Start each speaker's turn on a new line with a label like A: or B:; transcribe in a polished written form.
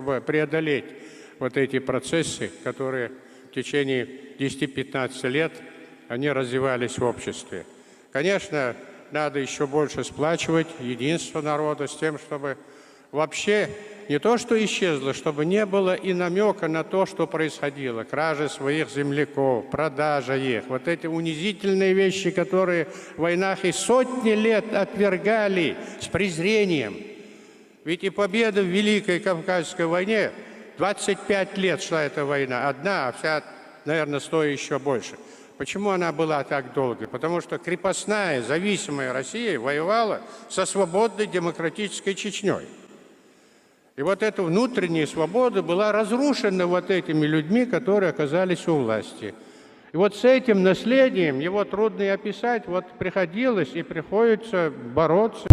A: чтобы преодолеть вот эти процессы, которые в течение 10-15 лет они развивались в обществе. Конечно, надо еще больше сплачивать единство народа с тем, чтобы вообще не то, что исчезло, чтобы не было и намека на то, что происходило. Кражи своих земляков, продажа их. Вот эти унизительные вещи, которые в войнах и сотни лет отвергали с презрением. Ведь и победа в Великой Кавказской войне, 25 лет шла эта война, одна, а вся, наверное, стоит еще больше. Почему она была так долго? Потому что крепостная, зависимая Россия воевала со свободной демократической Чечней. И вот эта внутренняя свобода была разрушена вот этими людьми, которые оказались у власти. И вот с этим наследием, его трудно и описать, вот приходилось и приходится бороться.